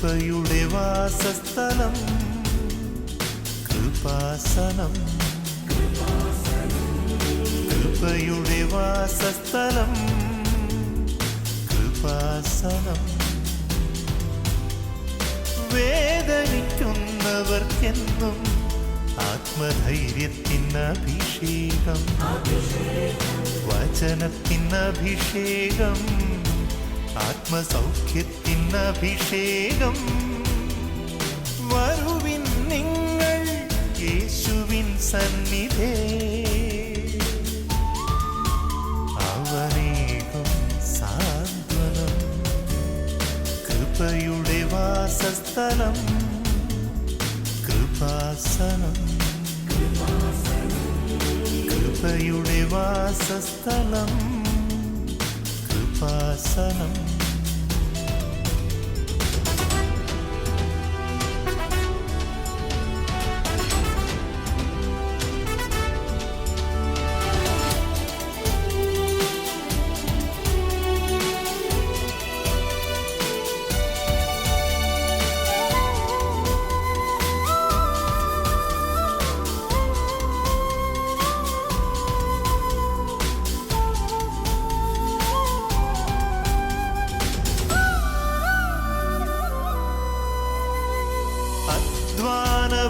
കൃപയുടെ വാസസ്ഥലം കൃപാസനം. കൃപയുടെ വാസസ്ഥലം കൃപാസനം. വേദനിക്കുന്നവർക്കെന്നും ആത്മധൈര്യത്തിനഭിഷേകം, വചനത്തിനഭിഷേകം, ആത്മസൗഖ്യത്തിനഭിഷേകം. വരുവിൻ നിങ്ങൾ യേശുവിൻ സന്നിധേ, അവനേകും സാന്ത്വനം. കൃപയുടെ വാസസ്ഥലം കൃപാസനം. കൃപയുടെ വാസസ്ഥലം കൃപാസനം.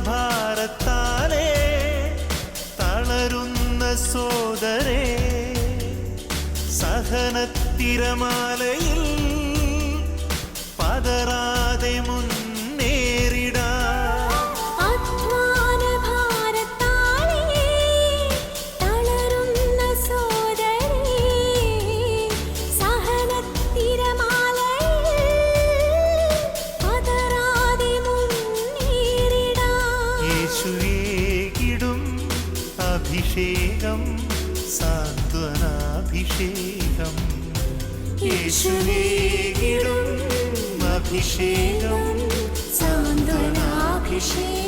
ഭാരത്താലേ തളരുന്ന സോദരേ, സഹനത്തിരമാലയിൽ പതറാതെ മുന്നേറിടാ. അഭിഷേകം സാന്ത്വനാഭിഷേകം. യേശുവേകിടും അഭിഷേകം സാന്ത്വനാഭിഷേകം.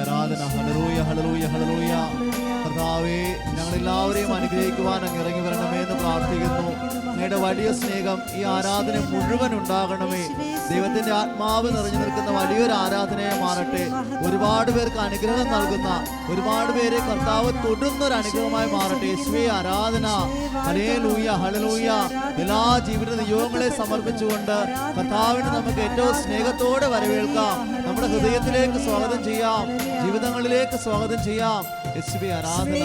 ആരാധന. Hallelujah, hallelujah, hallelujah. കർത്താവേ, ഞങ്ങളെല്ലാവരെയും അനുഗ്രഹിക്കുവാൻ അങ്ങ് ഇറങ്ങി വരണമേ എന്ന് പ്രാർത്ഥിക്കുന്നു. അങ്ങയുടെ വലിയ സ്നേഹം ഈ ആരാധന മുഴുവൻ ഉണ്ടാകണമേ. ദൈവത്തിന്റെ ആത്മാവ് നിറഞ്ഞു നിൽക്കുന്ന വലിയൊരു ആരാധനയെ മാറട്ടെ. ഒരുപാട് പേർക്ക് അനുഗ്രഹം നൽകുന്ന, ഒരുപാട് പേരെ കർത്താവ് തൊടുന്നൊരു അനുഗ്രഹമായി മാറട്ടെ. യേശുവേ ആരാധന. Hallelujah, hallelujah. എല്ലാ ജീവിത നിയോഗങ്ങളെ സമർപ്പിച്ചുകൊണ്ട് കർത്താവിനെ നമുക്ക് ഏറ്റവും സ്നേഹത്തോടെ വരവേൽക്കാം. നമ്മുടെ ഹൃദയത്തിലേക്ക് സ്വാഗതം ചെയ്യാം, ജീവിതങ്ങളിലേക്ക് സ്വാഗതം ചെയ്യാം. യേശുവേ ആരാധന.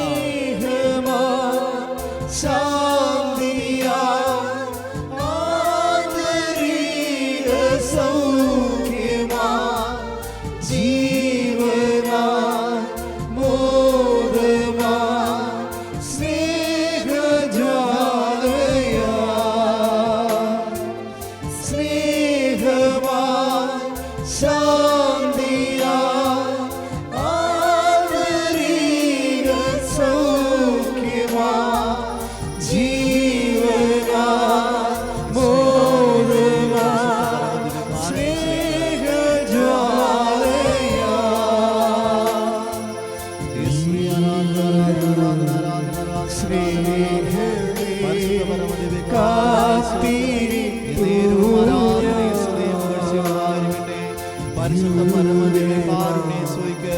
പരിശുദ്ധ പരമദിവ്യ കാരുണ്യേശ്വരിക്ക്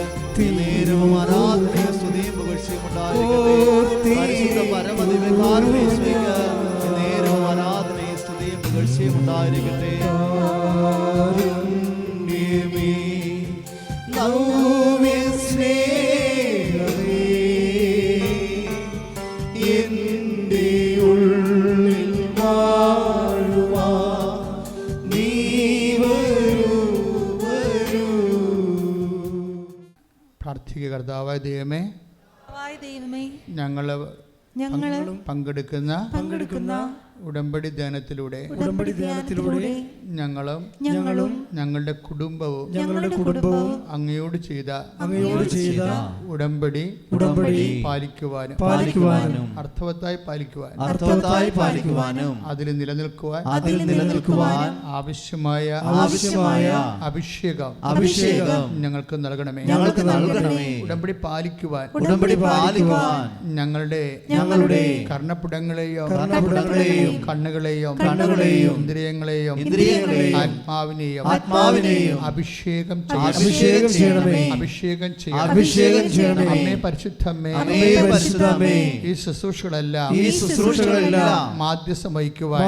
നേരവും ആരാധനയും സ്തുതിയും പുകഴ്ചയും ഉണ്ടായിരിക്കട്ടെ. പരിശുദ്ധ പരമദിവ്യ കാരുണ്യേശ്വരിക്ക് നേരവും ആരാധനയും സ്തുതിയും പുകഴ്ചയും ഉണ്ടായിരിക്കട്ടെ. കാരുണ്യമേ, നവ്യ പ്രാർത്ഥിക്കുക. കർത്താവായ ദൈവമേ, ഞങ്ങൾ പങ്കെടുക്കുന്ന ഉടമ്പടി ധ്യാനത്തിലൂടെ ഞങ്ങളും ഞങ്ങളുടെ കുടുംബവും അങ്ങയോട് ചെയ്ത ഉടമ്പടി പാലിക്കുവാനും അർത്ഥവത്തായി പാലിക്കുവാനും അതിൽ നിലനിൽക്കുവാൻ ആവശ്യമായ അഭിഷേകം ഞങ്ങൾക്ക് നൽകണമേ. ഉടമ്പടി പാലിക്കുവാൻ ഞങ്ങളുടെ കർണപുടങ്ങളെയും കണ്ണുകളെയും ഇന്ദ്രിയങ്ങളെയും ആത്മാവിനെയും അഭിഷേകം ചെയ്യണമേ. അമ്മേ പരിശുദ്ധമേ, ഈ ശുശ്രൂഷകളെല്ലാം മാധ്യസ്ഥം വഹിക്കുവാൻ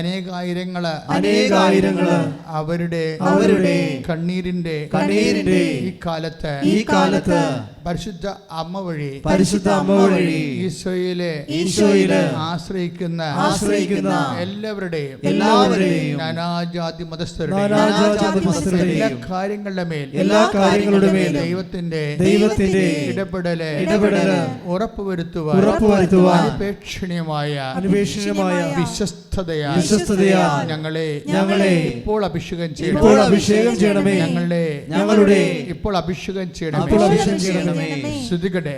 അനേകായിരങ്ങള് അവരുടെ കണ്ണീരിന്റെ ഈ കാലത്ത് പരിശുദ്ധ അമ്മ വഴി ഈശോയിലെ ആശ്രയിക്കുന്ന എല്ലാവരുടെയും നാനാജാതി മതസ്ഥരുടെയും എല്ലാ കാര്യങ്ങളുടെ മേൽ ദൈവത്തിന്റെ ഇടപെടല് ഉറപ്പുവരുത്തുവാൻ അപേക്ഷണീയമായ വിശ്വസ്തതയാ ഞങ്ങളെ ഇപ്പോൾ അഭിഷേകം ചെയ്യണമേ. ഞങ്ങളുടെ ഇപ്പോൾ അഭിഷേകം ചെയ്യണമേ. ശ്രുതികട്ടെ.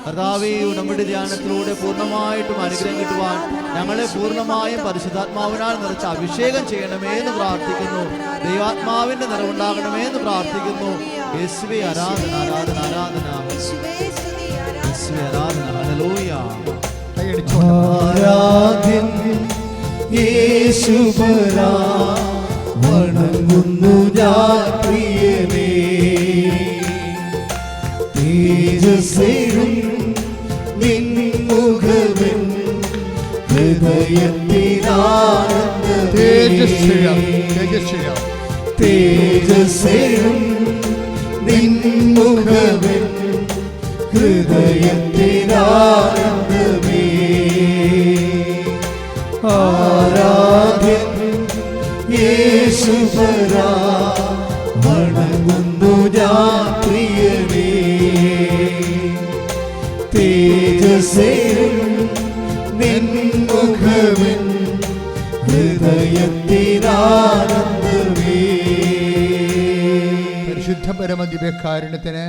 കർത്താവേ, ഉടമ്പടി ധ്യാനത്തിലൂടെ പൂർണ്ണമായിട്ടും അനുഗ്രഹം കിട്ടുവാൻ ഞങ്ങളെ പൂർണ്ണമായും പരിശുദ്ധാത്മാവിനാൽ നിറച്ച് അഭിഷേകം ചെയ്യണമേ എന്ന് പ്രാർത്ഥിക്കുന്നു. ദൈവാത്മാവിന്റെ നിറവുണ്ടാകണമേ എന്ന് പ്രാർത്ഥിക്കുന്നു. യേശുവേ ആരാധന, ആരാധന, ആരാധന. യേശുവേ ആരാധന. ഹല്ലേലൂയ. ആരാധ്യൻ യേശുപരാ, വണങ്ങുന്നു ഞാൻ പ്രിയനേ. തേജസ്സേഴും നിൻമുഖമെൻ ഹൃദയത്തിനാനന്ദമേ. തേജസ്സേഴും നിൻമുഖമെൻ ഹൃദയത്തിനാനന്ദമേ. ആരാധ്യൻ യേശുപരാ, വണങ്ങുന്നു ഞാൻ പ്രിയനേ. തേജസ്സേഴും നിൻമുഖമെൻ ഹൃദയത്തിനാനന്ദമേ. പരിശുദ്ധ പരമദിവ്യകാരുണ്യത്തിന്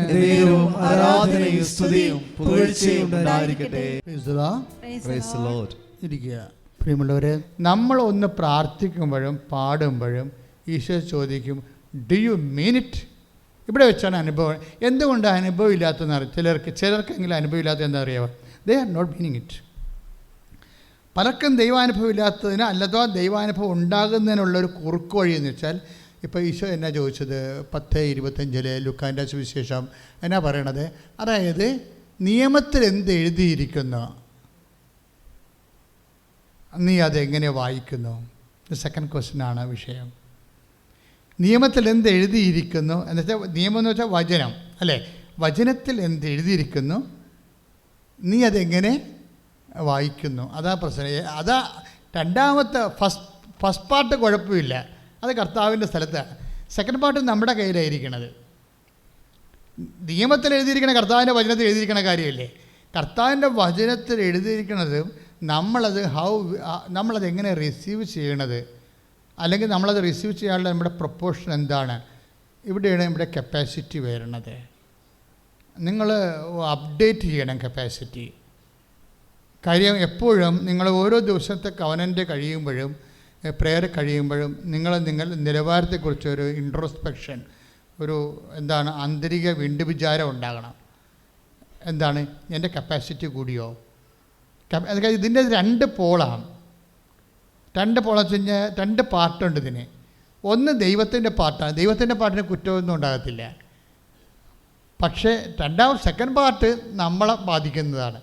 ആരാധനയും സ്തുതിയും പുകഴ്ചയും ഉണ്ടായിരിക്കട്ടെ. ഇരിക്കുക. പ്രിയമുള്ളവരെ, നമ്മൾ ഒന്ന് പ്രാർത്ഥിക്കുമ്പോഴും പാടുമ്പോഴും ഈശോ ചോദിക്കും, ഡു യു മീൻ ഇറ്റ്? ഇവിടെ വെച്ചാണ് അനുഭവം. എന്തുകൊണ്ട് അനുഭവം ഇല്ലാത്തതെന്ന് അറിയാം. ചിലർക്കെങ്കിലും അനുഭവം ഇല്ലാത്ത എന്താ അറിയാമോ? They are not meaning it. പലർക്കും ദൈവാനുഭവം ഇല്ലാത്തതിന് അല്ലതോ ദൈവാനുഭവം ഉണ്ടാകുന്നതിനുള്ളൊരു കുറുക്ക് വഴി എന്ന് വെച്ചാൽ, ഇപ്പോൾ ഈശോ എന്നാ ചോദിച്ചത് 10:25 ലൂക്കാൻ്റെ സുവിശേഷം എന്നാ പറയണത്? അതായത് നിയമത്തിൽ എന്ത് എഴുതിയിരിക്കുന്നു, നീ അതെങ്ങനെ വായിക്കുന്നു? സെക്കൻഡ് ക്വസ്റ്റ്യനാണ് വിഷയം. നിയമത്തിൽ എന്ത് എഴുതിയിരിക്കുന്നു എന്ന് വെച്ചാൽ, നിയമം എന്ന് വെച്ചാൽ വചനം അല്ലേ? വചനത്തിൽ എന്ത് എഴുതിയിരിക്കുന്നു, നീ അതെങ്ങനെ വായിക്കുന്നു? അതാ പ്രശ്നം. അതാ രണ്ടാമത്തെ ഫസ്റ്റ് പാർട്ട് കുഴപ്പമില്ല, അത് കർത്താവിൻ്റെ സ്ഥലത്താണ്. സെക്കൻഡ് പാർട്ട് നമ്മുടെ കയ്യിലായിരിക്കണത്. നിയമത്തിൽ എഴുതിയിരിക്കണ കർത്താവിൻ്റെ വചനത്തിൽ എഴുതിയിരിക്കണ കാര്യമല്ലേ? കർത്താവിൻ്റെ വചനത്തിൽ എഴുതിയിരിക്കണത് നമ്മളത് എങ്ങനെ റിസീവ് ചെയ്യണത്, അല്ലെങ്കിൽ നമ്മളത് റിസീവ് ചെയ്യാനുള്ള നമ്മുടെ പ്രൊപ്പോർഷൻ എന്താണ്? ഇവിടെയാണ് നമ്മുടെ കപ്പാസിറ്റി വരുന്നത്. നിങ്ങൾ അപ്ഡേറ്റ് ചെയ്യണം കപ്പാസിറ്റി. കാര്യം എപ്പോഴും നിങ്ങൾ ഓരോ ദിവസത്തെ കവനൻ്റ് കഴിയുമ്പോഴും പ്രെയർ കഴിയുമ്പോഴും നിങ്ങളുടെ നിലവാരത്തെക്കുറിച്ചൊരു ഇൻട്രോസ്പെക്ഷൻ, ഒരു എന്താണ് ആന്തരിക വിചാരം ഉണ്ടാകണം. എന്താണ് എൻ്റെ കപ്പാസിറ്റി കൂടിയോ? ഇതിൻ്റെ 2 പോളാണ്. 2 പോളെന്ന് വെച്ച് കഴിഞ്ഞാൽ 2 പാർട്ടുണ്ട് ഇതിന്. ഒന്ന് ദൈവത്തിൻ്റെ പാർട്ടാണ്. ദൈവത്തിൻ്റെ പാട്ടിന് കുറ്റമൊന്നും ഉണ്ടാകത്തില്ല. പക്ഷേ സെക്കൻഡ് പാർട്ട് നമ്മളെ ബാധിക്കുന്നതാണ്.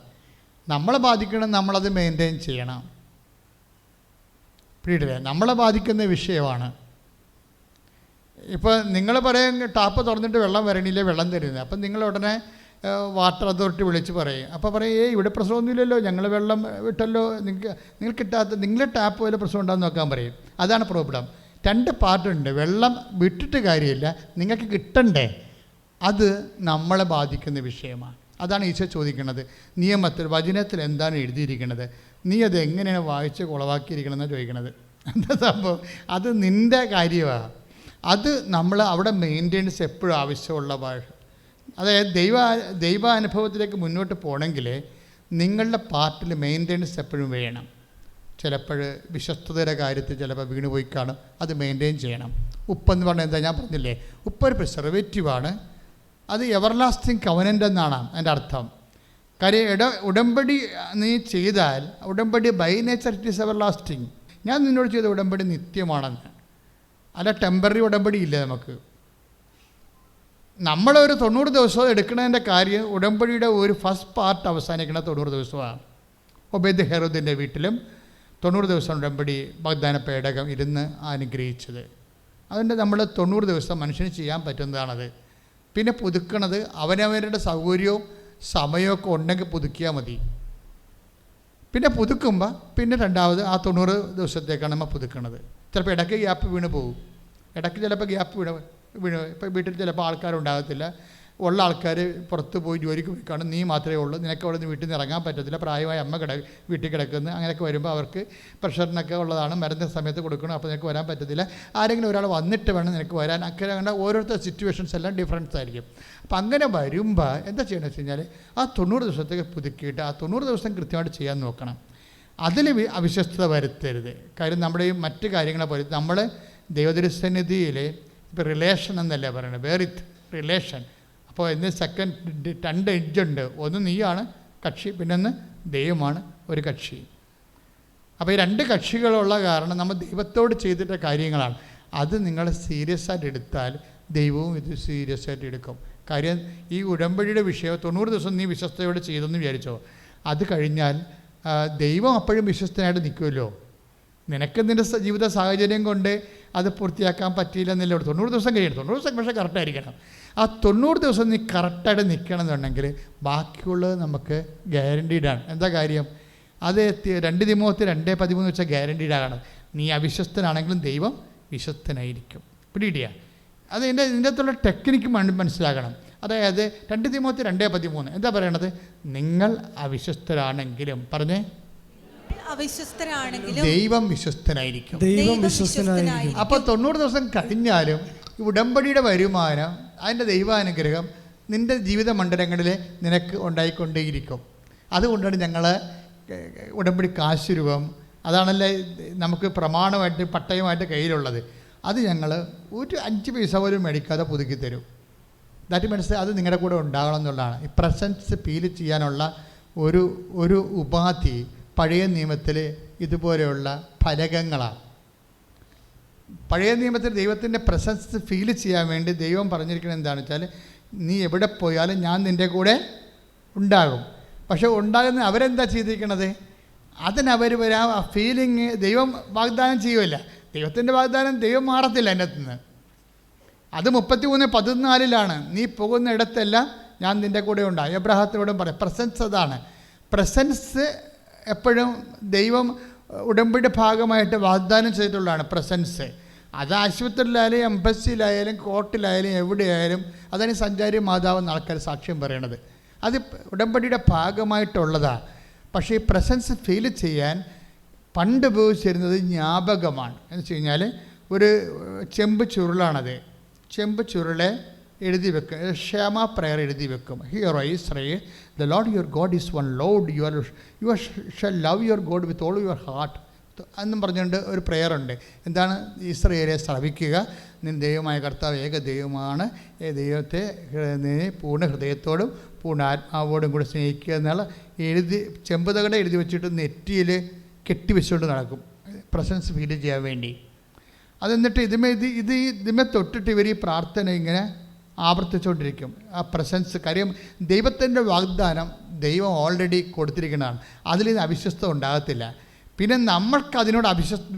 നമ്മളെ ബാധിക്കണം, നമ്മളത് മെയിൻറ്റെയിൻ ചെയ്യണം. പിടിയില്ലേ? നമ്മളെ ബാധിക്കുന്ന വിഷയമാണ്. ഇപ്പോൾ നിങ്ങൾ പറയും ടാപ്പ് തുറന്നിട്ട് വെള്ളം വരണില്ലേ, വെള്ളം തരുന്നത്. അപ്പം നിങ്ങൾ ഉടനെ വാട്ടർ അതോറിറ്റി വിളിച്ച് പറയും. അപ്പോൾ പറയും, ഇവിടെ പ്രശ്നമൊന്നുമില്ലല്ലോ, ഞങ്ങൾ വെള്ളം വിട്ടല്ലോ, നിങ്ങൾ കിട്ടാത്ത, നിങ്ങളുടെ ടാപ്പ് വല്ല പ്രശ്നം ഉണ്ടാകുന്ന നോക്കാൻ പറയും. അതാണ് പ്രോബ്ലം. 2 പാർട്ടുണ്ട്. വെള്ളം വിട്ടിട്ട് കാര്യമില്ല, നിങ്ങൾക്ക് കിട്ടണ്ടേ, അത് നമ്മളെ ബാധിക്കുന്ന വിഷയമാണ്. അതാണ് ഈശോ ചോദിക്കുന്നത്. നിയമത്തിൽ വചനത്തിൽ എന്താണ് എഴുതിയിരിക്കുന്നത്, നീ അത് എങ്ങനെയാണ് വായിച്ച് കുളവാക്കിയിരിക്കണമെന്നാണ് ചോദിക്കുന്നത്. എന്താ സംഭവം? അത് നിൻ്റെ കാര്യമാണ്. അത് നമ്മൾ അവിടെ മെയിൻ്റെനൻസ് എപ്പോഴും ആവശ്യമുള്ള ഭാഷ. അതായത് ദൈവാനുഭവത്തിലേക്ക് മുന്നോട്ട് പോകണമെങ്കിൽ നിങ്ങളുടെ പാർട്ടിൽ മെയിൻ്റെനൻസ് എപ്പോഴും വേണം. ചിലപ്പോൾ വിശ്വസ്തതയുടെ കാര്യത്തിൽ ചിലപ്പോൾ വീണ് പോയി കാണും, അത് മെയിൻറ്റെയിൻ ചെയ്യണം. ഉപ്പെന്ന് പറഞ്ഞാൽ എന്താ, ഞാൻ പറഞ്ഞില്ലേ, ഉപ്പൊരു പ്രിസർവേറ്റീവാണ്. അത് എവർലാസ്റ്റിംഗ് കവനൻ്റ് എന്നാണ് അതിൻ്റെ അർത്ഥം. കാര്യം ഉടമ്പടി നീ ചെയ്താൽ, ഉടമ്പടി by nature it is everlasting. ഞാൻ നിന്നോട് ചെയ്ത ഉടമ്പടി നിത്യമാണെന്ന്, അല്ല ടെമ്പററി ഉടമ്പടി ഇല്ല. നമുക്ക് നമ്മളൊരു 90 ദിവസം എടുക്കുന്നതിൻ്റെ കാര്യം, ഉടമ്പടിയുടെ ഒരു ഫസ്റ്റ് പാർട്ട് അവസാനിക്കുന്ന 90 ദിവസമാണ്. ഒബേദ് ഹെറോദിൻ്റെ വീട്ടിലും 90 ദിവസം ഉടമ്പടി വാഗ്ദാന പേടകം ഇരുന്ന് അനുഗ്രഹിച്ചത്. അതുകൊണ്ട് നമ്മൾ 90 ദിവസം മനുഷ്യന് ചെയ്യാൻ പറ്റുന്നതാണത്. പിന്നെ പുതുക്കണത് അവനവരുടെ സൗകര്യവും സമയമൊക്കെ ഉണ്ടെങ്കിൽ പുതുക്കിയാൽ മതി. പിന്നെ പുതുക്കുമ്പോൾ പിന്നെ രണ്ടാമത് ആ 90 ദിവസത്തേക്കാണ് നമ്മൾ പുതുക്കണത്. ചിലപ്പോൾ ഇടയ്ക്ക് ഗ്യാപ്പ് വീണ് പോകും, ഇടയ്ക്ക് ചിലപ്പോൾ ഗ്യാപ്പ് വീണ് ഇപ്പോൾ വീട്ടിൽ ചിലപ്പോൾ ആൾക്കാരുണ്ടാകത്തില്ല, ഉള്ള ആൾക്കാർ പുറത്ത് പോയി ജോലിക്ക് പോയി കാണും, നീ മാത്രമേ ഉള്ളൂ, നിനക്ക് അവിടെ നിന്ന് വീട്ടിൽ നിന്ന് ഇറങ്ങാൻ പറ്റത്തില്ല, പ്രായമായ അമ്മ വീട്ടിൽ കിടക്കുന്നു, അങ്ങനെയൊക്കെ വരുമ്പോൾ അവർക്ക് പ്രഷറിനൊക്കെ ഉള്ളതാണ്, മരുന്ന് സമയത്ത് കൊടുക്കണം, അപ്പോൾ നിനക്ക് വരാൻ പറ്റത്തില്ല, ആരെങ്കിലും ഒരാൾ വന്നിട്ട് വേണം നിനക്ക് വരാൻ. അങ്ങനെ ഓരോരുത്തർ സിറ്റുവേഷൻസ് എല്ലാം ഡിഫറൻസ് ആയിരിക്കും. അപ്പോൾ അങ്ങനെ വരുമ്പോൾ എന്താ ചെയ്യണമെന്ന് വെച്ച് കഴിഞ്ഞാൽ ആ 90 ദിവസത്തേക്ക് പുതുക്കിയിട്ട് ആ 90 ദിവസം കൃത്യമായിട്ട് ചെയ്യാൻ നോക്കണം. അതിൽ അവിശ്വസ്തത വരുത്തരുത്. കാര്യം നമ്മുടെ ഈ മറ്റ് കാര്യങ്ങളെ പോലെ നമ്മൾ ദൈവദൃസന്നിധിയിൽ ഇപ്പോൾ റിലേഷൻ എന്നല്ലേ പറയുന്നത്, വേറിത്ത് റിലേഷൻ. അപ്പോൾ ഇന്ന് സെക്കൻഡ് 2 എഡ്ജുണ്ട്. ഒന്ന് നീയാണ് കക്ഷി, പിന്നെ ഒന്ന് ദൈവമാണ് ഒരു കക്ഷി. അപ്പോൾ ഈ 2 കക്ഷികളുള്ള കാരണം നമ്മൾ ദൈവത്തോട് ചെയ്തിട്ട കാര്യങ്ങളാണ്. അത് നിങ്ങൾ സീരിയസ് ആയിട്ട് എടുത്താൽ ദൈവവും ഇത് സീരിയസ് ആയിട്ട് എടുക്കും. കാര്യം ഈ ഉടമ്പടിയുടെ വിഷയം 90 ദിവസം നീ വിശ്വസ്തയോടെ ചെയ്തെന്ന് വിചാരിച്ചോ, അത് കഴിഞ്ഞാൽ ദൈവം അപ്പോഴും വിശ്വസ്തനായിട്ട് നിൽക്കുമല്ലോ. നിനക്ക് നിൻ്റെ ജീവിത സാഹചര്യം കൊണ്ട് അത് പൂർത്തിയാക്കാൻ പറ്റിയില്ല എന്നല്ലേ. 90 ദിവസം കഴിയണം. 90 ദിവസം പക്ഷേ കറക്റ്റായിരിക്കണം. ആ 90 ദിവസം നീ കറക്റ്റായിട്ട് നിൽക്കണം എന്നുണ്ടെങ്കിൽ ബാക്കിയുള്ളത് നമുക്ക് ഗ്യാരണ്ടീഡാണ്. എന്താ കാര്യം? അത് 2 തിമോത്തി 2:13 വെച്ചാൽ ഗ്യാരണ്ടീഡാണ്. നീ അവിശ്വസ്തനാണെങ്കിലും ദൈവം വിശ്വസ്തനായിരിക്കും. പിടിയിടുക. അത് ഇതിൻ്റെ അകത്തുള്ള ടെക്നിക്ക് മനസ്സിലാക്കണം. അതായത് 2 തിമോത്തി 2:13 എന്താ പറയണത്? നിങ്ങൾ അവിശ്വസ്തരാണെങ്കിലും പറഞ്ഞേ, ദൈവം വിശ്വസ്തനായിരിക്കും. അപ്പോൾ 90 ദിവസം കഴിഞ്ഞാലും ഉടമ്പടിയുടെ വരുമാനം, അതിൻ്റെ ദൈവാനുഗ്രഹം നിൻ്റെ ജീവിത മണ്ഡലങ്ങളിൽ നിനക്ക് ഉണ്ടായിക്കൊണ്ടേയിരിക്കും. അതുകൊണ്ടാണ് ഞങ്ങൾ ഉടമ്പടി കാശുരൂപം, അതാണല്ലേ നമുക്ക് പ്രമാണമായിട്ട് പട്ടയമായിട്ട് കയ്യിലുള്ളത്, അത് ഞങ്ങൾ ഒരു 5 പൈസ പോലും മേടിക്കാതെ പുതുക്കി തരും. ദാറ്റ് മീൻസ് അത് നിങ്ങളുടെ കൂടെ ഉണ്ടാകണം എന്നുള്ളതാണ്. ഈ പ്രസൻസ് ഫീൽ ചെയ്യാനുള്ള ഒരു ഉപാധി പഴയ നിയമത്തിൽ ഇതുപോലെയുള്ള ഫലകങ്ങളാണ്. പഴയ നിയമത്തിൽ ദൈവത്തിൻ്റെ പ്രസൻസ് ഫീൽ ചെയ്യാൻ വേണ്ടി ദൈവം പറഞ്ഞിരിക്കുന്നത് എന്താണെന്ന് വെച്ചാൽ, നീ എവിടെ പോയാലും ഞാൻ നിൻ്റെ കൂടെ ഉണ്ടാകും. പക്ഷെ ഉണ്ടാകുന്ന അവരെന്താ ചെയ്തിരിക്കണത്? അതിനവർ വരാൻ ആ ഫീലിങ് ദൈവം വാഗ്ദാനം ചെയ്യുമല്ല. ദൈവത്തിൻ്റെ വാഗ്ദാനം ദൈവം മാറത്തില്ല എൻ്റെ അടുത്ത് നിന്ന്. അത് 33:14 നീ പോകുന്ന ഇടത്തെല്ലാം ഞാൻ നിൻ്റെ കൂടെ ഉണ്ടാകും. എബ്രഹാത്തിനോടും പറയാം. പ്രസൻസ് അതാണ്. പ്രസൻസ് എപ്പോഴും ദൈവം ഉടമ്പടി ഭാഗമായിട്ട് വാഗ്ദാനം ചെയ്തിട്ടുള്ളതാണ് പ്രസൻസ്. അത് ആശുപത്രിയിലായാലും എംബസിയിലായാലും കോർട്ടിലായാലും എവിടെയായാലും അതാണ് ഈ സഞ്ചാരി മാതാവെന്ന് ആൾക്കാർ സാക്ഷ്യം പറയണത്. അത് ഉടമ്പടിയുടെ ഭാഗമായിട്ടുള്ളതാണ്. പക്ഷേ ഈ പ്രസൻസ് ഫീൽ ചെയ്യാൻ പണ്ട് ഉപയോഗിച്ചിരുന്നത് ജ്ഞാപകമാണ്. എന്ന് വെച്ച് കഴിഞ്ഞാൽ ഒരു ചെമ്പ് ചുരുളാണത്. ചെമ്പ് ചുരുളെ എഴുതി വെക്കും, ക്ഷേമ പ്രയർ എഴുതി വെക്കും. Hear Israel, the Lord your God is one Lord, you shall love your God with all your heart എന്നും പറഞ്ഞുകൊണ്ട് ഒരു പ്രെയറുണ്ട്. എന്താണ്? ഇസ്രയേലെ ശ്രവിക്കുക, നിൻ ദൈവമായ കർത്താവ് ഏക ദൈവമാണ്, ദൈവത്തെ പൂർണ്ണ ഹൃദയത്തോടും പൂർണ്ണ ആത്മാവോടും കൂടെ സ്നേഹിക്കുക എന്നുള്ള ചെമ്പുതകടെ എഴുതി വെച്ചിട്ട് നെറ്റിയിൽ കെട്ടിവെച്ചുകൊണ്ട് നടക്കും, പ്രസൻസ് ഫീൽ ചെയ്യാൻ വേണ്ടി. അതെന്നിട്ട് ഇതിമേ തൊട്ടിട്ട് ഇവർ ഈ പ്രാർത്ഥന ഇങ്ങനെ ആവർത്തിച്ചുകൊണ്ടിരിക്കും. ആ പ്രസൻസ്, കാര്യം ദൈവത്തിൻ്റെ വാഗ്ദാനം ദൈവം ഓൾറെഡി കൊടുത്തിരിക്കുന്നതാണ്. അതിൽ നിന്ന് അവിശ്വസ്ത ഉണ്ടാകത്തില്ല. പിന്നെ നമ്മൾക്ക് അതിനോട്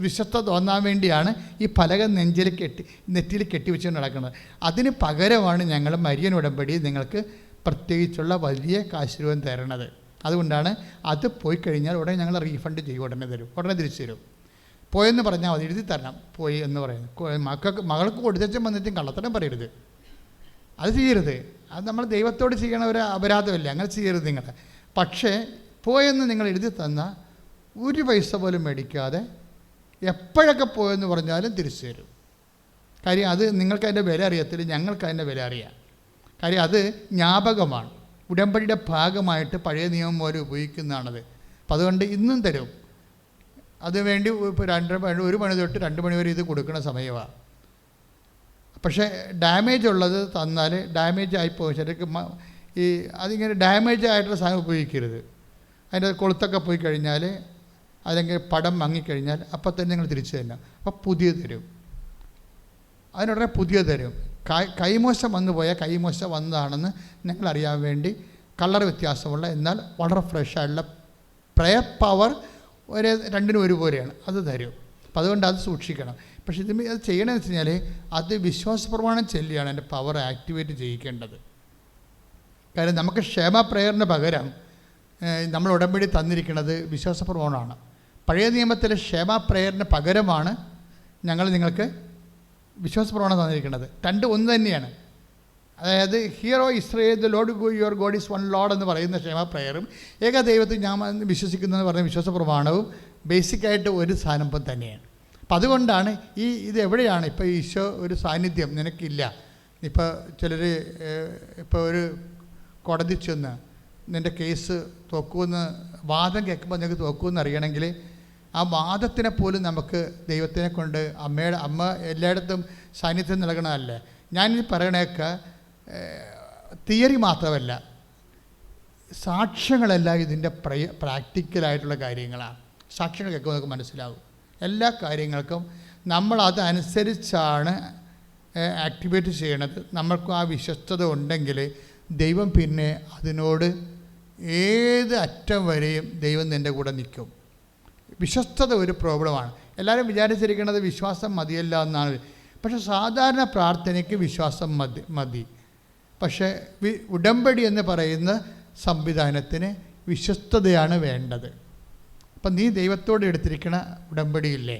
വിശ്വസ്ത തോന്നാൻ വേണ്ടിയാണ് ഈ ഫലകം നെറ്റിയിൽ കെട്ടിവെച്ചുകൊണ്ട് നടക്കുന്നത്. അതിന് പകരമാണ് ഞങ്ങൾ മരിയൻ ഉടമ്പടി നിങ്ങൾക്ക് പ്രത്യേകിച്ചുള്ള വലിയ കാശുരൂപം തരണത്. അതുകൊണ്ടാണ് അത് പോയി കഴിഞ്ഞാൽ ഉടനെ ഞങ്ങൾ റീഫണ്ട് ചെയ്യും, ഉടനെ തരും, ഉടനെ തിരിച്ചു തരും. പോയെന്ന് പറഞ്ഞാൽ മതി, എഴുതി തരണം പോയി എന്ന് പറയുന്നത്. മകൾക്ക് കൊടുത്തും വന്നിട്ടും കള്ളത്തരം പറയരുത്, അത് ചെയ്യരുത്. അത് നമ്മൾ ദൈവത്തോട് ചെയ്യണ ഒരു അപരാധമല്ലേ, അങ്ങനെ ചെയ്യരുത് നിങ്ങൾ. പക്ഷേ പോയെന്ന് നിങ്ങൾ എഴുതി തന്നാൽ ഒരു പൈസ പോലും മേടിക്കാതെ എപ്പോഴൊക്കെ പോയെന്ന് പറഞ്ഞാലും തിരിച്ചു തരും. കാര്യം അത് നിങ്ങൾക്ക് അതിൻ്റെ വില അറിയത്തില്ല, ഞങ്ങൾക്ക് അതിൻ്റെ വില അറിയാം. കാര്യം അത് ജ്ഞാപകമാണ്, ഉടമ്പടിയുടെ ഭാഗമായിട്ട് പഴയ നിയമം പോലെ ഉപയോഗിക്കുന്നതാണത്. അപ്പം അതുകൊണ്ട് ഇന്നും തരും. അതുവേണ്ടി ഇപ്പോൾ 1 മണി തൊട്ട് 2 മണി വരെ ഇത് കൊടുക്കുന്ന സമയമാണ്. പക്ഷേ ഡാമേജ് ഉള്ളത് തന്നാൽ ഡാമേജ് ആയിപ്പോകും. ശരിക്കും ഈ അതിങ്ങനെ ഡാമേജ് ആയിട്ടുള്ള സാധനം ഉപയോഗിക്കരുത്. അതിൻ്റെ കൊളുത്തൊക്കെ പോയി കഴിഞ്ഞാൽ അല്ലെങ്കിൽ പടം മങ്ങിക്കഴിഞ്ഞാൽ അപ്പം തന്നെ നിങ്ങൾ തിരിച്ചു തരണം. അപ്പം പുതിയ തരും, അതിനുടനെ പുതിയ തരും. കൈമോശം വന്നു പോയാൽ കൈമോശം വന്നതാണെന്ന് നിങ്ങൾ അറിയാൻ വേണ്ടി കളർ വ്യത്യാസമുള്ള എന്നാൽ വളരെ ഫ്രഷായിട്ടുള്ള പ്രയർ പവർ രണ്ടിനും ഒരുപോലെയാണ്, അത് തരും. അപ്പം അതുകൊണ്ട് അത് സൂക്ഷിക്കണം. പക്ഷേ ഇത് അത് ചെയ്യണമെന്ന് വെച്ച് കഴിഞ്ഞാൽ അത് വിശ്വാസപ്രമാണം ചൊല്ലിയാണ് എൻ്റെ പവർ ആക്ടിവേറ്റ് ചെയ്യിക്കേണ്ടത്. കാര്യം നമുക്ക് ക്ഷേമ പ്രേയറിന് പകരം നമ്മൾ ഉടമ്പടി തന്നിരിക്കുന്നത് വിശ്വാസപ്രമാണമാണ്. പഴയ നിയമത്തിലെ ക്ഷേമ പ്രേയറിന് പകരമാണ് ഞങ്ങൾ നിങ്ങൾക്ക് വിശ്വാസപ്രമാണം തന്നിരിക്കുന്നത്. രണ്ടും ഒന്ന് തന്നെയാണ്. അതായത് hear O Israel the Lord your God is one Lord എന്ന് പറയുന്ന ക്ഷേമ പ്രേയറും ഏകദൈവത്തിൽ ഞാൻ വിശ്വസിക്കുന്നതെന്ന് പറയുന്ന വിശ്വാസപ്രമാണവും ബേസിക്കായിട്ട് ഒരു സാധനം തന്നെയാണ്. അപ്പം അതുകൊണ്ടാണ് ഇത് എവിടെയാണ് ഇപ്പോൾ ഈശോ ഒരു സാന്നിധ്യം നിനക്കില്ല. ഇപ്പോൾ ചിലർ ഇപ്പോൾ ഒരു കോടതി ചെന്ന് നിൻ്റെ കേസ് തോക്കുമെന്ന് വാദം കേൾക്കുമ്പോൾ നിനക്ക് തോക്കുമെന്ന് അറിയണമെങ്കിൽ ആ വാദത്തിനെ പോലും നമുക്ക് ദൈവത്തിനെ കൊണ്ട് അമ്മ എല്ലായിടത്തും സാന്നിധ്യം നൽകണമല്ലേ. ഞാനിത് പറയണേക്കെ തിയറി മാത്രമല്ല, സാക്ഷ്യങ്ങളെല്ലാം ഇതിൻ്റെ പ്രാക്ടിക്കലായിട്ടുള്ള കാര്യങ്ങളാണ്. സാക്ഷ്യങ്ങൾ കേൾക്കുമ്പോൾ നമുക്ക് മനസ്സിലാവും. എല്ലാ കാര്യങ്ങൾക്കും നമ്മൾ അതനുസരിച്ചാണ് ആക്ടിവേറ്റ് ചെയ്യണത്. നമ്മൾക്കും ആ വിശ്വസ്തത ഉണ്ടെങ്കിൽ ദൈവം പിന്നെ അതിനോട് ഏത് അറ്റം വരെയും ദൈവം നിൻ്റെ കൂടെ നിൽക്കും. വിശ്വസ്തത ഒരു പ്രോബ്ലമാണ്. എല്ലാവരും വിചാരിച്ചിരിക്കുന്നത് വിശ്വാസം മതിയല്ല എന്നാണ്. പക്ഷേ സാധാരണ പ്രാർത്ഥനയ്ക്ക് വിശ്വാസം മതി. പക്ഷേ ഉടമ്പടി എന്ന് പറയുന്ന സംവിധാനത്തിന് വിശ്വസ്തതയാണ് വേണ്ടത്. അപ്പം നീ ദൈവത്തോട് എടുത്തിരിക്കുന്ന ഉടമ്പടിയില്ലേ,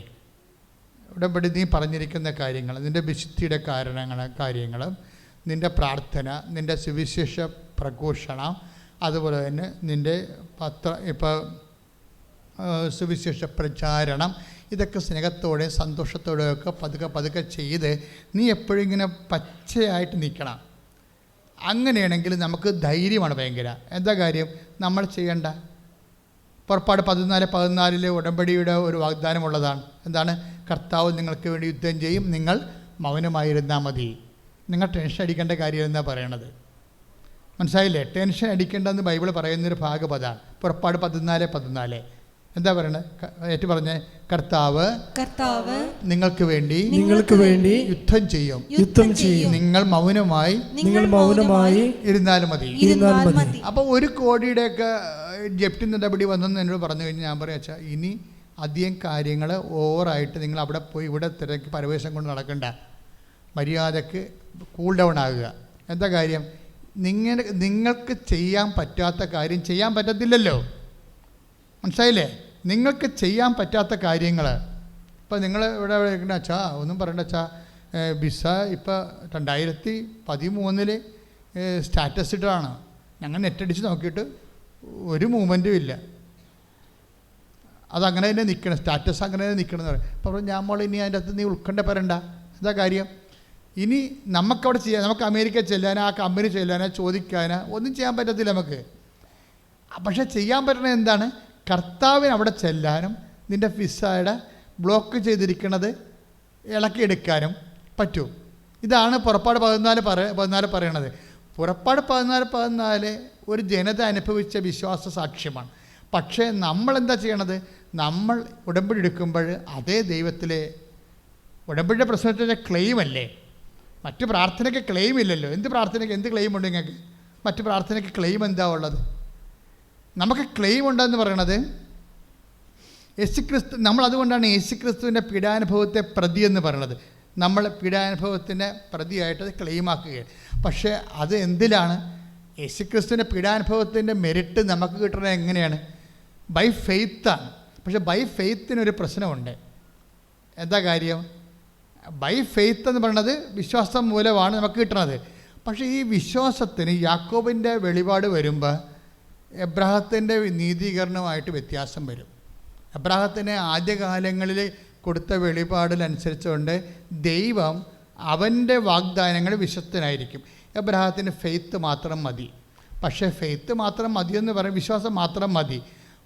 ഉടമ്പടി നീ പറഞ്ഞിരിക്കുന്ന കാര്യങ്ങൾ, നിൻ്റെ വിശുദ്ധിയുടെ കാര്യങ്ങളും നിൻ്റെ പ്രാർത്ഥന, നിൻ്റെ സുവിശേഷ പ്രഘോഷണം, അതുപോലെ തന്നെ നിൻ്റെ ഇപ്പോൾ സുവിശേഷ പ്രചാരണം, ഇതൊക്കെ സ്നേഹത്തോടെയും സന്തോഷത്തോടെയൊക്കെ പതുക്കെ ചെയ്ത് നീ എപ്പോഴും ഇങ്ങനെ പച്ചയായിട്ട് നിൽക്കണം. അങ്ങനെയാണെങ്കിൽ നമുക്ക് ധൈര്യമാണ് ഭയങ്കര. എന്താ കാര്യം നമ്മൾ ചെയ്യേണ്ട? പുറപ്പാട് 14:14 ഉടമ്പടിയുടെ ഒരു വാഗ്ദാനമുള്ളതാണ്. എന്താണ്? കർത്താവ് നിങ്ങൾക്ക് വേണ്ടി യുദ്ധം ചെയ്യും, നിങ്ങൾ മൗനമായിരുന്നാൽ മതി. നിങ്ങൾ ടെൻഷൻ അടിക്കേണ്ട കാര്യം എന്നാണ് പറയണത്. മനസ്സിലായില്ലേ? ടെൻഷൻ അടിക്കേണ്ടെന്ന് ബൈബിൾ പറയുന്നൊരു ഭാഗം അതാണ്. പുറപ്പാട് 14:14 എന്താ പറയണത്? ഏറ്റു പറഞ്ഞേ, കർത്താവ് നിങ്ങൾക്ക് വേണ്ടി യുദ്ധം ചെയ്യും, നിങ്ങൾ മൗനമായി ഇരുന്നാലും മതി. അപ്പോൾ 1 കോടിയുടെയൊക്കെ ജപ്തി നടപടി വന്നെന്ന് എന്നോട് പറഞ്ഞു കഴിഞ്ഞാൽ ഞാൻ പറയാം, അച്ഛാ ഇനി അധികം കാര്യങ്ങൾ ഓവറായിട്ട് നിങ്ങൾ അവിടെ പോയി ഇവിടെ തിരക്ക് പരവേശം കൊണ്ട് നടക്കണ്ട, മര്യാദക്ക് കൂൾ ഡൗൺ ആകുക. എന്താ കാര്യം? നിങ്ങൾക്ക് ചെയ്യാൻ പറ്റാത്ത കാര്യം ചെയ്യാൻ പറ്റത്തില്ലല്ലോ. മനസ്സിലായില്ലേ? നിങ്ങൾക്ക് ചെയ്യാൻ പറ്റാത്ത കാര്യങ്ങൾ ഇപ്പോൾ നിങ്ങൾ ഇവിടെ ഇരിക്കുന്ന അച്ഛാ ഒന്നും പറയണ്ട അച്ഛാ, വിസ ഇപ്പോൾ 2013 സ്റ്റാറ്റസ് ഇട്ടതാണ്, ഞങ്ങൾ നെറ്റടിച്ച് നോക്കിയിട്ട് ഒരു മൂവ്മെൻറ്റും ഇല്ല, അതങ്ങനെ തന്നെ നിൽക്കണം, സ്റ്റാറ്റസ് അങ്ങനെ തന്നെ നിൽക്കണം എന്ന് പറയും. അപ്പോൾ ഞാൻ മോൾ ഇനി അതിൻ്റെ അകത്ത് നീ ഉൾക്കൊണ്ട പറയണ്ട. എന്താ കാര്യം? ഇനി നമുക്കവിടെ ചെയ്യാൻ, നമുക്ക് അമേരിക്ക ചെല്ലാനോ ആ കമ്പനി ചെല്ലാനോ ചോദിക്കാനോ ഒന്നും ചെയ്യാൻ പറ്റത്തില്ല നമുക്ക്. പക്ഷേ ചെയ്യാൻ പറ്റുന്നത് എന്താണ്? കർത്താവിന് അവിടെ ചെല്ലാനും നിൻ്റെ വിസയുടെ ബ്ലോക്ക് ചെയ്തിരിക്കുന്നത് ഇളക്കിയെടുക്കാനും പറ്റും. ഇതാണ് പുറപ്പാട് 14 പറയണത്. പുറപ്പാട് 14 ഒരു ജനത അനുഭവിച്ച വിശ്വാസ സാക്ഷ്യമാണ്. പക്ഷേ നമ്മളെന്താ ചെയ്യണത്? നമ്മൾ ഉടമ്പടി എടുക്കുമ്പോൾ അതേ ദൈവത്തിലെ ഉടമ്പടിയുടെ പ്രശ്നത്തിൻ്റെ ക്ലെയിം അല്ലേ. മറ്റ് പ്രാർത്ഥനയ്ക്ക് ക്ലെയിം ഇല്ലല്ലോ. എന്ത് പ്രാർത്ഥനയ്ക്ക് എന്ത് ക്ലെയിം ഉണ്ട് നിങ്ങൾക്ക്? മറ്റ് പ്രാർത്ഥനയ്ക്ക് ക്ലെയിം എന്താ ഉള്ളത്? നമുക്ക് ക്ലെയിം ഉണ്ടെന്ന് പറയണത് യേശുക്രിസ്തു. നമ്മളതുകൊണ്ടാണ് യേശുക്രിസ്തുവിൻ്റെ പീഡാനുഭവത്തെ പ്രതി എന്ന് പറയണത്. നമ്മൾ പീഡാനുഭവത്തിൻ്റെ പ്രതിയായിട്ട് ക്ലെയിമാക്കുകയാണ്. പക്ഷേ അത് എന്തിലാണ്? യേശുക്രിസ്തുവിൻ്റെ പീഡാനുഭവത്തിൻ്റെ മെരിറ്റ് നമുക്ക് കിട്ടുന്നത് എങ്ങനെയാണ്? ബൈ ഫെയ്ത്താണ്. പക്ഷേ ബൈ ഫെയ്ത്തിനൊരു പ്രശ്നമുണ്ട്. എന്താ കാര്യം? ബൈ ഫെയ്ത്ത് എന്ന് പറയുന്നത് വിശ്വാസം മൂലമാണ് നമുക്ക് കിട്ടുന്നത്. പക്ഷേ ഈ വിശ്വാസത്തിന് യാക്കോബിൻ്റെ വെളിപാട് വരുമ്പോൾ എബ്രാഹത്തിൻ്റെ നീതീകരണമായിട്ട് വ്യത്യാസം വരും. എബ്രാഹത്തിന് ആദ്യകാലങ്ങളിൽ കൊടുത്ത വെളിപാടിനനുസരിച്ചുകൊണ്ട് ദൈവം അവൻ്റെ വാഗ്ദാനങ്ങൾ വിശ്വസ്തനായിരിക്കും. എബ്രാഹത്തിന് ഫെയ്ത്ത് മാത്രം മതി. പക്ഷേ ഫെയ്ത്ത് മാത്രം മതിയെന്ന് പറയും, വിശ്വാസം മാത്രം മതി.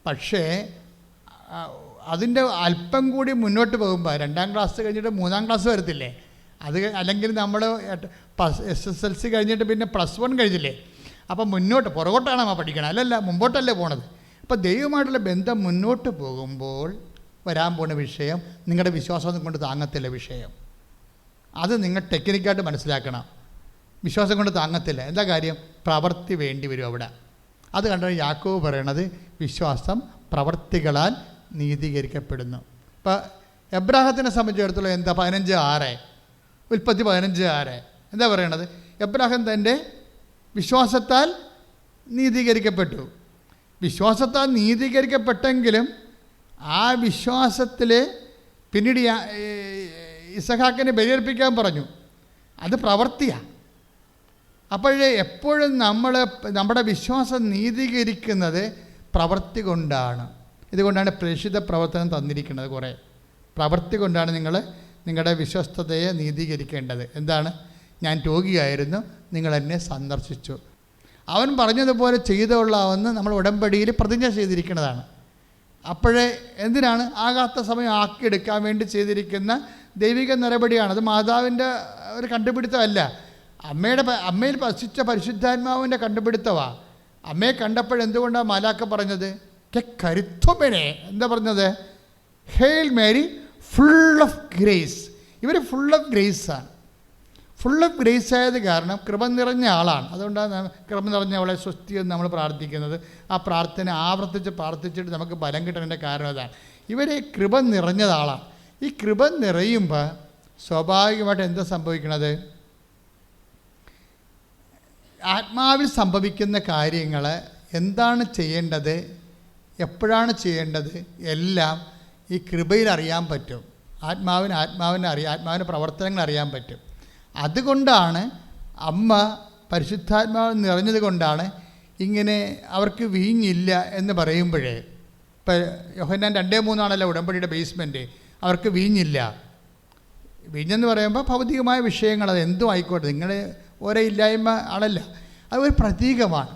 പക്ഷേ അതിൻ്റെ അല്പം കൂടി മുന്നോട്ട് പോകുമ്പോൾ 2ാം ക്ലാസ് കഴിഞ്ഞിട്ട് 3ാം ക്ലാസ് വരത്തില്ലേ, അത് അല്ലെങ്കിൽ നമ്മൾ SSLC കഴിഞ്ഞിട്ട് പിന്നെ +1 കഴിഞ്ഞില്ലേ, അപ്പം മുന്നോട്ട് പുറകോട്ടാണ് നമ്മൾ പഠിക്കണം, അല്ലല്ല മുമ്പോട്ടല്ലേ പോണത്. അപ്പോൾ ദൈവമായിട്ടുള്ള ബന്ധം മുന്നോട്ട് പോകുമ്പോൾ വരാൻ പോണ വിഷയം നിങ്ങളുടെ വിശ്വാസം കൊണ്ട് താങ്ങത്തില്ല വിഷയം. അത് നിങ്ങൾ ടെക്നിക്കായിട്ട് മനസ്സിലാക്കണം. വിശ്വാസം കൊണ്ട് താങ്ങത്തില്ല. എന്താ കാര്യം? പ്രവൃത്തി വേണ്ടി വരും അവിടെ. അത് കണ്ടാണ് യാക്കോബ് പറയണത് വിശ്വാസം പ്രവൃത്തികളാൽ നീതീകരിക്കപ്പെടുന്നു. ഇപ്പോൾ എബ്രാഹത്തിനെ സംബന്ധിച്ചിടത്തോളം എന്താ 15:6 ഉൽപ്പത്തി 15:6 എന്താ പറയണത്? എബ്രാഹാം തൻ്റെ വിശ്വാസത്താൽ നീതീകരിക്കപ്പെട്ടു. വിശ്വാസത്താൽ നീതീകരിക്കപ്പെട്ടെങ്കിലും ആ വിശ്വാസത്തിൽ പിന്നീട് ഇസഹാക്കിനെ ബലിയർപ്പിക്കാൻ പറഞ്ഞു. അത് പ്രവൃത്തിയാണ്. അപ്പോഴേ എപ്പോഴും നമ്മുടെ വിശ്വാസം നീതീകരിക്കുന്നത് പ്രവൃത്തി കൊണ്ടാണ്. ഇതുകൊണ്ടാണ് പ്രേക്ഷിത പ്രവർത്തനം തന്നിരിക്കുന്നത്. കുറേ പ്രവൃത്തി കൊണ്ടാണ് നിങ്ങൾ നിങ്ങളുടെ വിശ്വസ്തതയെ നീതീകരിക്കേണ്ടത്. എന്താണ്? ഞാൻ രോഗിയായിരുന്നു, നിങ്ങൾ എന്നെ സന്ദർശിച്ചു. അവൻ പറഞ്ഞതുപോലെ ചെയ്തുകൊള്ളാമെന്ന് നമ്മൾ ഉടമ്പടിയിൽ പ്രതിജ്ഞ ചെയ്തിരിക്കുന്നതാണ്. അപ്പോഴേ എന്തിനാണ്? ആകാത്ത സമയം ആക്കിയെടുക്കാൻ വേണ്ടി ചെയ്തിരിക്കുന്ന ദൈവിക നടപടിയാണ്. അത് മാതാവിൻ്റെ ഒരു കണ്ടുപിടുത്തമല്ല, അമ്മയിൽ വസിച്ച പരിശുദ്ധാത്മാവിൻ്റെ കണ്ടുപിടുത്തമാണ്. അമ്മയെ കണ്ടപ്പോഴെന്തുകൊണ്ടാണ് മാലാക്ക പറഞ്ഞത്? കരുത്വമനെ എന്താ പറഞ്ഞത്? Hail Mary full of grace. ഇവർ ഫുൾ ഓഫ് ഗ്രേസാണ്. ഫുൾ ഓഫ് ഗ്രേസ് ആയത് കാരണം കൃപ നിറഞ്ഞ ആളാണ്. അതുകൊണ്ടാണ് കൃപ നിറഞ്ഞ അവളെ സ്വസ്തി എന്ന് നമ്മൾ പ്രാർത്ഥിക്കുന്നത്. ആ പ്രാർത്ഥന ആവർത്തിച്ച് പ്രാർത്ഥിച്ചിട്ട് നമുക്ക് ബലം കിട്ടുന്നതിൻ്റെ കാരണം അതാണ്. ഇവരെ കൃപ നിറഞ്ഞതാളാണ്. ഈ കൃപ നിറയുമ്പോൾ സ്വാഭാവികമായിട്ട് എന്താ സംഭവിക്കണത്? ആത്മാവിൽ സംഭവിക്കുന്ന കാര്യങ്ങൾ എന്താണ് ചെയ്യേണ്ടത്, എപ്പോഴാണ് ചെയ്യേണ്ടത്, എല്ലാം ഈ കൃപയിൽ അറിയാൻ പറ്റും. ആത്മാവിൻ്റെ പ്രവർത്തനങ്ങൾ അറിയാൻ പറ്റും. അതുകൊണ്ടാണ് അമ്മ പരിശുദ്ധാത്മാവ് നിറഞ്ഞത് കൊണ്ടാണ് ഇങ്ങനെ അവർക്ക് വീഞ്ഞില്ല എന്ന് പറയുമ്പോഴേ, ഇപ്പം യോഹന്നാൻ 2:3 ഉടമ്പടിയുടെ ബേസ്മെൻറ്റ്. അവർക്ക് വീഞ്ഞില്ല. വീഞ്ഞെന്ന് പറയുമ്പോൾ ഭൗതികമായ വിഷയങ്ങൾ, അത് എന്തും ആയിക്കോട്ടെ, നിങ്ങൾ ഒരേ ഇല്ലായ്മ ആളല്ല, അത് ഒരു പ്രതീകമാണ്.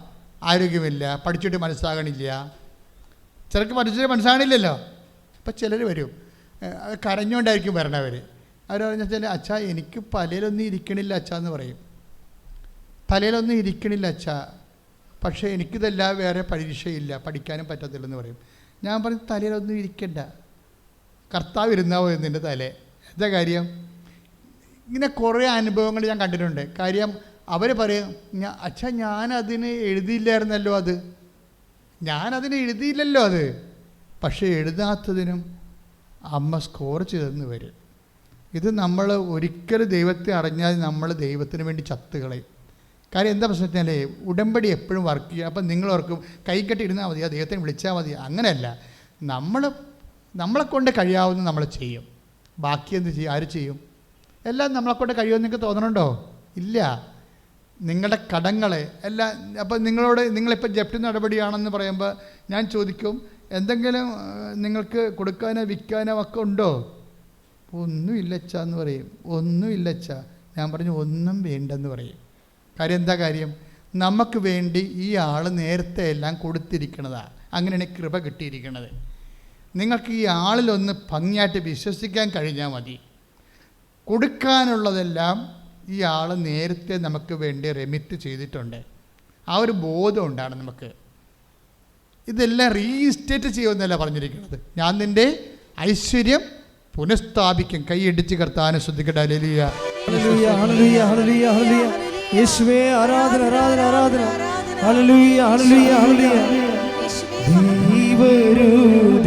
ആരോഗ്യമില്ല, പഠിച്ചിട്ട് മനസ്സാകണില്ല, ചിലർക്ക് പഠിച്ചിട്ട് മനസ്സാകണില്ലല്ലോ. ഇപ്പം ചിലർ വരും കരഞ്ഞുകൊണ്ടായിരിക്കും വരണവർ. അവർ പറഞ്ഞാൽ അച്ഛാ എനിക്ക് തലയിലൊന്നും ഇരിക്കണില്ല അച്ഛാ എന്ന് പറയും. തലയിലൊന്നും ഇരിക്കണില്ല അച്ഛാ, പക്ഷേ എനിക്കിതെല്ലാം വേറെ പരീക്ഷയില്ല, പഠിക്കാനും പറ്റത്തില്ലെന്ന് പറയും. ഞാൻ പറയും തലയിലൊന്നും ഇരിക്കണ്ട, കർത്താവ് ഇരുന്നാവോ എന്നിൻ്റെ തലേ. എന്താ കാര്യം? ഇങ്ങനെ കുറേ അനുഭവങ്ങൾ ഞാൻ കണ്ടിട്ടുണ്ട്. കാര്യം അവർ പറയും അച്ഛാ ഞാനതിന് എഴുതിയില്ലായിരുന്നല്ലോ, ഞാനതിന് എഴുതിയില്ലല്ലോ അത്. പക്ഷേ എഴുതാത്തതിനും അമ്മ സ്കോർ ചെയ്തെന്ന് വരും. ഇത് നമ്മൾ ഒരിക്കലും ദൈവത്തെ അറിഞ്ഞാൽ നമ്മൾ ദൈവത്തിന് വേണ്ടി ചത്തുകളയും. കാര്യം എന്താ പ്രശ്നം വെച്ചാൽ ഉടമ്പടി എപ്പോഴും വർക്ക് ചെയ്യുക. അപ്പം നിങ്ങളോർക്കും കൈ കെട്ടി ഇരുന്നാൽ മതി, ആ ദൈവത്തിന് വിളിച്ചാൽ മതി. അങ്ങനെയല്ല, നമ്മളെ കൊണ്ട് കഴിയാവുന്ന നമ്മൾ ചെയ്യും. ബാക്കി എന്ത് ചെയ്യും? ആര് ചെയ്യും? എല്ലാം നമ്മളെക്കൊണ്ട് കഴിയുമെന്ന് നിങ്ങൾക്ക് തോന്നണുണ്ടോ? ഇല്ല. നിങ്ങളുടെ കടങ്ങളെ എല്ലാം. അപ്പം നിങ്ങളിപ്പോൾ ജപ്തി നടപടിയാണെന്ന് പറയുമ്പോൾ ഞാൻ ചോദിക്കും, എന്തെങ്കിലും നിങ്ങൾക്ക് കൊടുക്കാനോ വിൽക്കാനോ ഒക്കെ ഉണ്ടോ? ഒന്നുമില്ലച്ചാ എന്ന് പറയും. ഒന്നുമില്ലച്ചാ. ഞാൻ പറഞ്ഞു ഒന്നും വേണ്ടെന്ന് പറയും. കാര്യം എന്താ കാര്യം? നമുക്ക് വേണ്ടി ഈ ആൾ നേരത്തെ എല്ലാം കൊടുത്തിരിക്കണതാണ്. അങ്ങനെയാണ് കൃപ കിട്ടിയിരിക്കുന്നത്. നിങ്ങൾക്ക് ഈ ആളിലൊന്ന് ഭംഗിയായിട്ട് വിശ്വസിക്കാൻ കഴിഞ്ഞാൽ മതി. കൊടുക്കാനുള്ളതെല്ലാം ഈ ആൾ നേരത്തെ നമുക്ക് വേണ്ടി റെമിറ്റ് ചെയ്തിട്ടുണ്ട്. ആ ഒരു ബോധം ഉണ്ടാണ് നമുക്ക്. ഇതെല്ലാം റീസ്റ്റേറ്റ് ചെയ്യുമെന്നല്ല പറഞ്ഞിരിക്കുന്നത്. ഞാൻ നിൻ്റെ ഐശ്വര്യം പുനഃസ്ഥാപിക്കും. കൈയടിച്ച് കർത്താവിനെ ശ്രദ്ധിക്കട്ടെ. Hallelujah, hallelujah, hallelujah, hallelujah, hallelujah. യേശുവേ ആരാധന, ആരാധന, ആരാധന. Hallelujah, hallelujah, hallelujah. ദൈവരു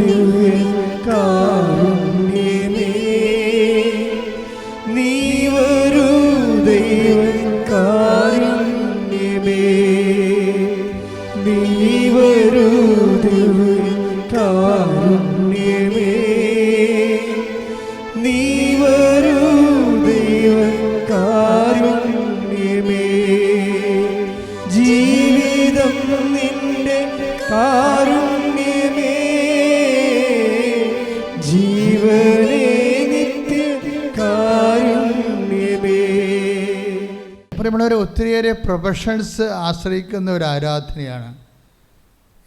ദിവ്യകാരുണ്യമേ, നീ വരൂ ദൈവകാരുണ്യമേ, നീ വരൂ ദിവ്യകാരുണ്യമേ, നീ വരൂ ദൈവകാരുണ്യമേ, ജീവിതം നിന്റെ കാരുണ്യമേ, ജീവനേ നിത്യ കാരുണ്യമേ. പ്രിയമുള്ളവരെ, ഒത്തിരിയേറെ പ്രൊഫഷൻസ് ആശ്രയിക്കുന്ന ഒരു ആരാധനയാണ്.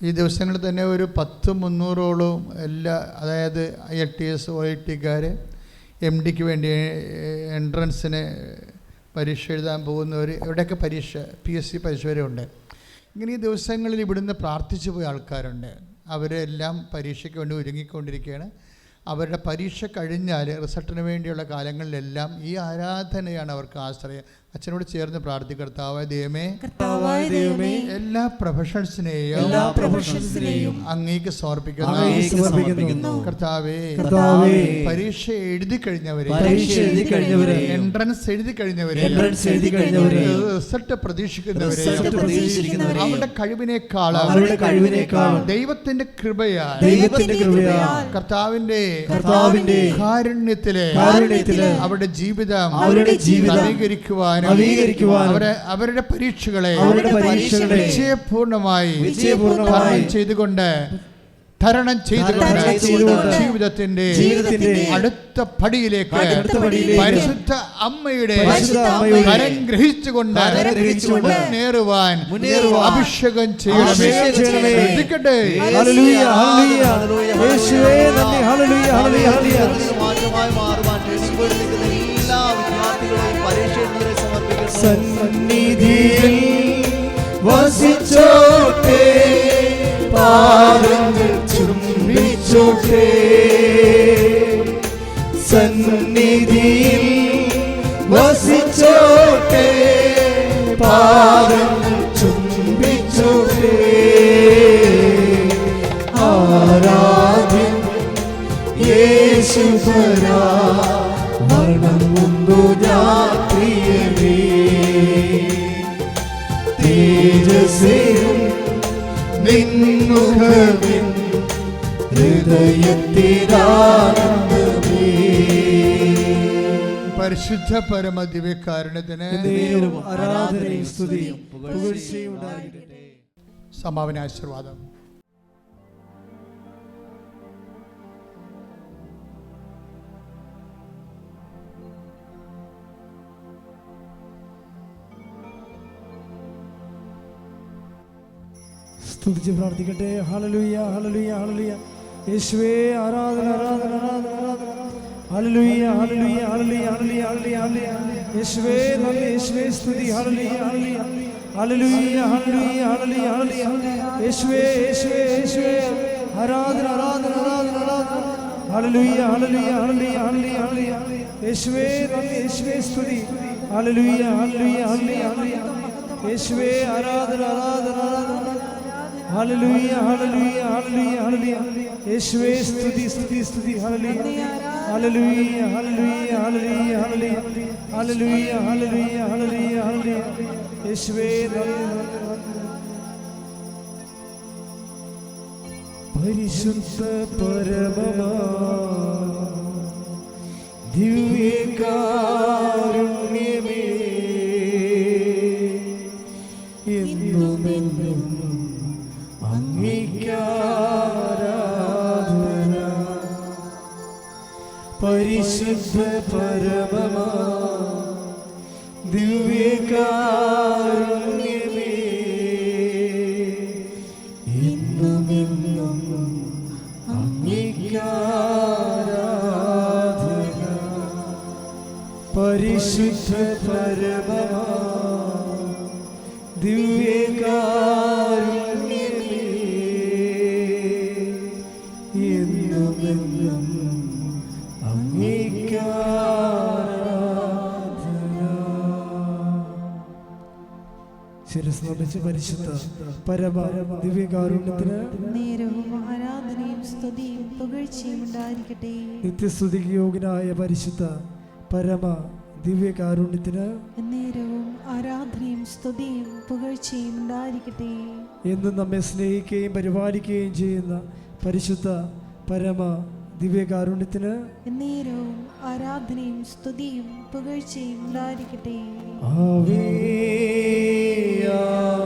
ഈ ദിവസങ്ങളിൽ തന്നെ ഒരു 100-300ഓളം എല്ലാ, അതായത് IELTS OIT-കാർ, MD-ക്ക് വേണ്ടി എൻട്രൻസിന് പരീക്ഷ എഴുതാൻ പോകുന്നവർ, ഇവിടെയൊക്കെ പരീക്ഷ PSC പരീക്ഷ വരെ ഉണ്ട്. ഇങ്ങനെ ഈ ദിവസങ്ങളിൽ ഇവിടുന്ന് പ്രാർത്ഥിച്ചു പോയ ആൾക്കാരുണ്ട്. അവരെല്ലാം പരീക്ഷയ്ക്ക് വേണ്ടി ഒരുങ്ങിക്കൊണ്ടിരിക്കുകയാണ്. അവരുടെ പരീക്ഷ കഴിഞ്ഞാൽ റിസൾട്ടിന് വേണ്ടിയുള്ള കാലങ്ങളിലെല്ലാം ഈ ആരാധനയാണ് അവർക്ക് ആശ്രയം. അച്ഛനോട് ചേർന്ന് പ്രാർത്ഥിക്കർത്താവായ ദൈവമേ, എല്ലാ പ്രൊഫഷൻസിനെയും അങ്ങേക്ക് സമർപ്പിക്കുന്നു. കർത്താവേ, പരീക്ഷ എഴുതി കഴിഞ്ഞവരെ, എൻട്രൻസ് എഴുതി കഴിഞ്ഞവരെ, റിസൾട്ട് പ്രതീക്ഷിക്കുന്നവരെ, അവരുടെ കഴിവിനേക്കാൾ ദൈവത്തിന്റെ കൃപയാൽ കർത്താവിന്റെ കാരുണ്യത്തിലെ അവരുടെ ജീവിതം നവീകരിക്കുവാൻ, അവരുടെ പരീക്ഷകളെ വിജയപൂർണമായി തരണം ചെയ്തുകൊണ്ട് ജീവിതത്തിന്റെ അടുത്ത പടിയിലേക്ക് പരിശുദ്ധ അമ്മയുടെ കരം ഗ്രഹിച്ചുകൊണ്ട് മുന്നേറുവാൻ അഭിഷേകം ചെയ്യണമേ. സന്നിധിയിൽ വസിച്ചോട്ടെ, പാദങ്ങൾ ചുംബിച്ചോട്ടെ. സന്നിധിയിൽ വസിച്ചോട്ടെ, പാദങ്ങൾ ചുംബിച്ചോട്ടെ. ആരാധ്യൻ യേശുപരാ, വണങ്ങുന്നു ഞാൻ പ്രിയനേ. തേജസ്സേയും നിന്നുകവിൻ ഹൃദയത്തിലാനന്ദമേ. പരിശുദ്ധ പരമ ദിവ്യകാരുണ്യത്തിന് ആരാധനയും സ്തുതിയും പുകഴ്ചയും ഉണ്ടാകട്ടെ. സമാപന ആശീർവാദം. സ്തുതിച്ച് പ്രാർത്ഥിക്കട്ടെ. Hallelujah, hallelujah, hallelujah. യേശുവേ ആരാധന, ആരാധന, ആരാധന, ആരാധന. Hallelujah, hallelujah, hallelujah, hallelujah, hallelujah. യേശുവേ നന്ദി, യേശുവേ സ്തുതി. Hallelujah, hallelujah, hallelujah, hallelujah, hallelujah, hallelujah. യേശുവേ, യേശുവേ, യേശുവേ ആരാധന, ആരാധന, ആരാധന, ആരാധന. Hallelujah, hallelujah, hallelujah, hallelujah, hallelujah. യേശുവേ നന്ദി, യേശുവേ സ്തുതി. Hallelujah, hallelujah, hallelujah, hallelujah. യേശുവേ ആരാധന, ആരാധന, ആരാധന. Hallelujah, hallelujah, hallelujah, hallelujah. യേശുവേ സ്തുതി, സ്തുതി, സ്തുതി. Hallelujah, hallelujah, hallelujah, hallelujah, hallelujah. Hallelujah, hallelujah, hallelujah, hallelujah. യേശുവേ നന്ദി, നന്ദി, നന്ദി. പരിശുദ്ധ പരമമാ ദിവ്യകാരുണ്യമേ, എന്നുമെന്നും അങ്ങേക്കാരാധന. പരിശുദ്ധ പരമമാ ദിവ്യകാരുണ്യമേ, എന്നുമെന്നും അങ്ങേക്കാരാധന. പരിശുദ്ധ പരമമാ ദിവ്യകാരുണ്യമേ, എന്നുമെന്നും അങ്ങേക്കാരാധന. ശിരസ് നമിച്ച് പരിശുദ്ധ പരമ ദിവ്യകാരുണ്യത്തിന് നേരവും ആരാധനയും സ്തുതിയും പുകഴ്ചയും ഉണ്ടായിരിക്കട്ടെ. നിത്യസ്തുതിക്ക് യോഗ്യനായ പരിശുദ്ധ പരമ ദിവ്യകാരുണ്യത്തിന് നേരവും ആരാധനയും സ്തുതിയും പുകഴ്ചയും ഉണ്ടായിരിക്കട്ടെ. എന്നും നമ്മെ സ്നേഹിക്കുകയും പരിപാലിക്കുകയും ചെയ്യുന്ന പരിശുദ്ധ പരമ ദിവ്യകാരുണ്യത്തിന് എന്നേരവും ആരാധനയും സ്തുതിയും പുകഴ്ചയും ഉണ്ടായിരിക്കട്ടെ. ആവേ ആവേ